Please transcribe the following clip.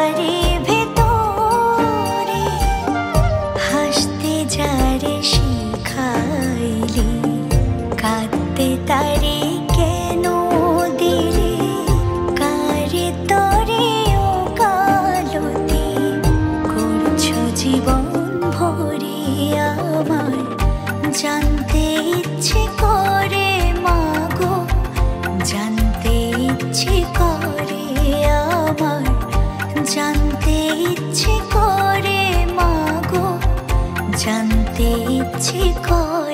তারে ভেতরে হাসতে যারে শিখাইলি, কাঁদতে তারে কেন দিলে, কারে তরে ও কালতি করছো জীবন ভরে আমার। জানতে ইচ্ছে করে মাগো, জানতে ইচ্ছে করে আমার, জানতে ইচ্ছে করে মাগো, জানতে ইচ্ছে করে।